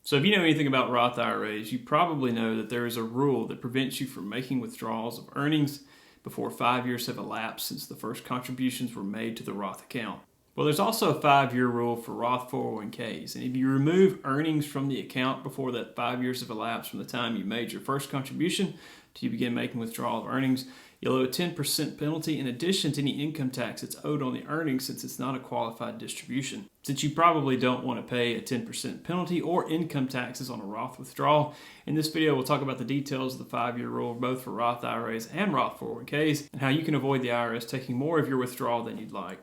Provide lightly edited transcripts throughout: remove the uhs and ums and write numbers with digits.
So if you know anything about Roth IRAs, you probably know that there is a rule that prevents you from making withdrawals of earnings before 5 years have elapsed since the first contributions were made to the Roth account. Well, there's also a 5-year rule for Roth 401ks, and if you remove earnings from the account before that 5 years have elapsed from the time you made your first contribution to you begin making withdrawal of earnings, you'll owe a 10% penalty in addition to any income tax that's owed on the earnings since it's not a qualified distribution. Since you probably don't want to pay a 10% penalty or income taxes on a Roth withdrawal, in this video we'll talk about the details of the 5-year rule both for Roth IRAs and Roth 401ks and how you can avoid the IRS taking more of your withdrawal than you'd like.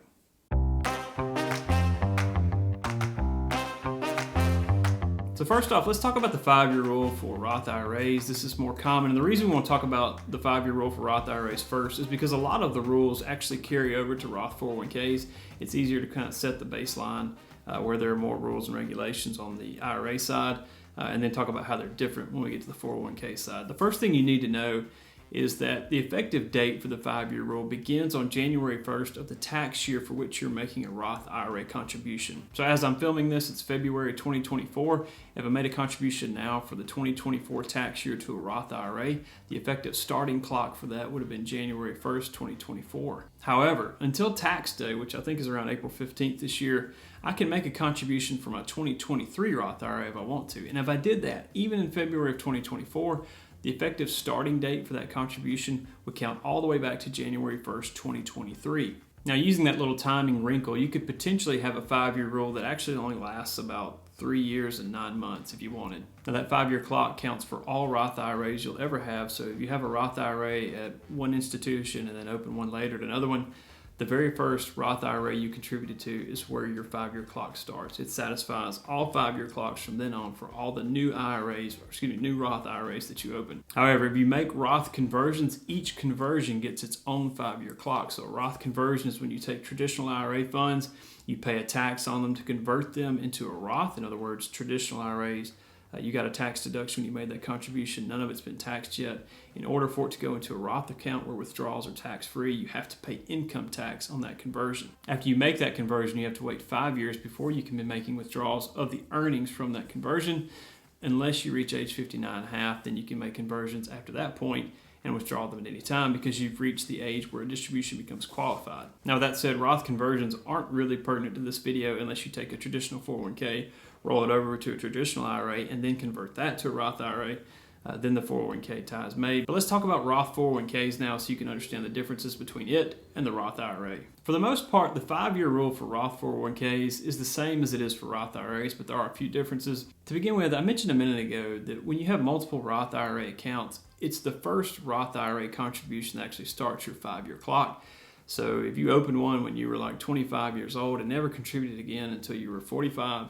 So first off, let's talk about the 5-year rule for Roth IRAs. This is more common, and the reason we want to talk about the 5-year rule for Roth IRAs first is because a lot of the rules actually carry over to Roth 401ks. It's easier to kind of set the baseline where there are more rules and regulations on the IRA side, and then talk about how they're different when we get to the 401k side. The first thing you need to know is that the effective date for the 5-year rule begins on January 1st of the tax year for which you're making a Roth IRA contribution. So as I'm filming this, it's February 2024. If I made a contribution now for the 2024 tax year to a Roth IRA, the effective starting clock for that would have been January 1st, 2024. However, until tax day, which I think is around April 15th this year, I can make a contribution for my 2023 Roth IRA if I want to. And if I did that, even in February of 2024, the effective starting date for that contribution would count all the way back to January 1st, 2023. Now, using that little timing wrinkle, you could potentially have a 5-year rule that actually only lasts about 3 years and 9 months if you wanted. Now, that 5-year clock counts for all Roth IRAs you'll ever have. So if you have a Roth IRA at one institution and then open one later at another one, the very first Roth IRA you contributed to is where your 5-year clock starts. It satisfies all 5-year clocks from then on for all the new new Roth IRAs that you open. However, if you make Roth conversions, each conversion gets its own 5-year clock. So a Roth conversion is when you take traditional IRA funds, you pay a tax on them to convert them into a Roth. In other words, traditional IRAs, you got a tax deduction when you made that contribution. None of it's been taxed yet. In order for it to go into a Roth account where withdrawals are tax-free, you have to pay income tax on that conversion. After you make that conversion, you have to wait 5 years before you can be making withdrawals of the earnings from that conversion. Unless you reach age 59 and a half, then you can make conversions after that point and withdraw them at any time because you've reached the age where a distribution becomes qualified. Now, with that said, Roth conversions aren't really pertinent to this video unless you take a traditional 401k, roll it over to a traditional IRA, and then convert that to a Roth IRA. Then the 401k tie is made. But let's talk about Roth 401ks now so you can understand the differences between it and the Roth IRA. For the most part, the 5-year rule for Roth 401ks is the same as it is for Roth IRAs, but there are a few differences. To begin with, I mentioned a minute ago that when you have multiple Roth IRA accounts, it's the first Roth IRA contribution that actually starts your 5-year clock. So if you opened one when you were like 25 years old and never contributed again until you were 45,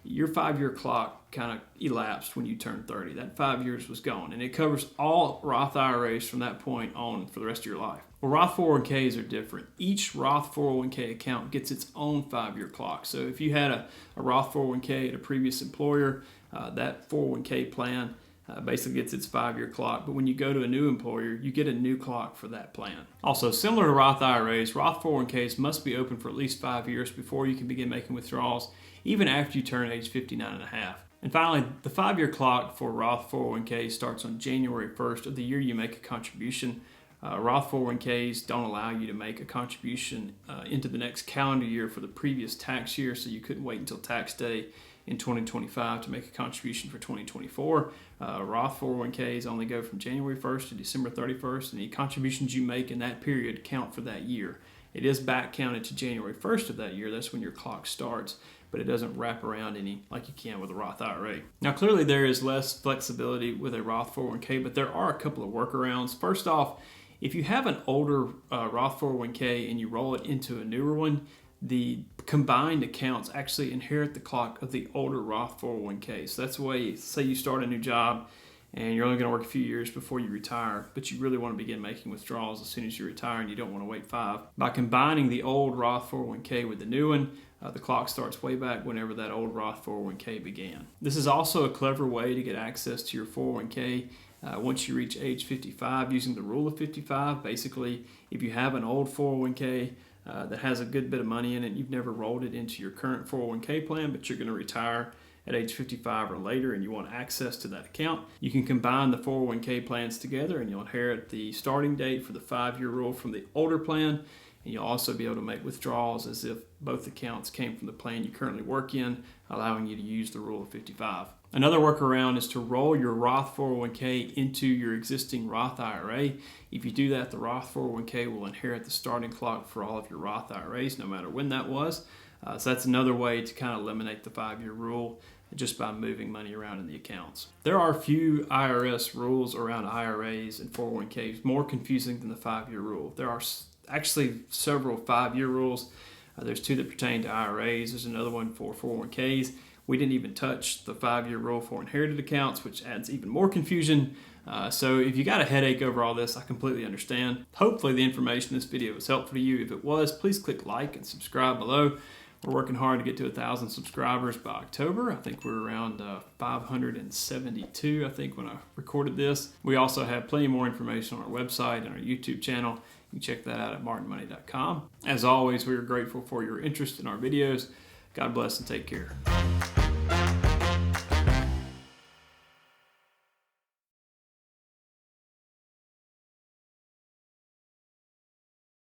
your 5-year clock kind of elapsed when you turned 30. That 5 years was gone, and it covers all Roth IRAs from that point on for the rest of your life. Well, Roth 401ks are different. Each Roth 401k account gets its own 5-year clock. So if you had a Roth 401k at a previous employer, that 401k plan basically gets its 5-year clock. But when you go to a new employer, you get a new clock for that plan. Also, similar to Roth IRAs, Roth 401ks must be open for at least 5 years before you can begin making withdrawals, even after you turn age 59 and a half. And finally, the 5-year clock for Roth 401k starts on January 1st of the year you make a contribution. Roth 401ks don't allow you to make a contribution into the next calendar year for the previous tax year, so you couldn't wait until tax day in 2025 to make a contribution for 2024. Roth 401ks only go from January 1st to December 31st, and any contributions you make in that period count for that year. It is back counted to January 1st of that year. That's when your clock starts, but it doesn't wrap around any like you can with a Roth IRA. Now, clearly there is less flexibility with a Roth 401k, but there are a couple of workarounds. First off, if you have an older Roth 401k and you roll it into a newer one, the combined accounts actually inherit the clock of the older Roth 401k. So that's the way, say you start a new job and you're only going to work a few years before you retire, but you really want to begin making withdrawals as soon as you retire and you don't want to wait 5. By combining the old Roth 401k with the new one, the clock starts way back whenever that old Roth 401k began. This is also a clever way to get access to your 401k once you reach age 55 using the rule of 55. Basically, if you have an old 401k that has a good bit of money in it, you've never rolled it into your current 401k plan, but you're going to retire at age 55 or later and you want access to that account, you can combine the 401k plans together and you'll inherit the starting date for the 5-year rule from the older plan. And you'll also be able to make withdrawals as if both accounts came from the plan you currently work in, allowing you to use the rule of 55. Another workaround is to roll your Roth 401k into your existing Roth IRA. If you do that, the Roth 401k will inherit the starting clock for all of your Roth IRAs, no matter when that was. So that's another way to kind of eliminate the 5-year rule just by moving money around in the accounts. There are a few IRS rules around IRAs and 401ks more confusing than the 5-year rule. There are actually several 5-year rules. There's 2 that pertain to IRAs. There's another one for 401ks. We didn't even touch the 5-year rule for inherited accounts, which adds even more confusion. So if you got a headache over all this, I completely understand. Hopefully the information in this video was helpful to you. If it was, please click like and subscribe below. We're working hard to get to 1,000 subscribers by October. I think we're around 572, I think, when I recorded this. We also have plenty more information on our website and our YouTube channel. You can check that out at martinmoney.com. As always, we are grateful for your interest in our videos. God bless and take care.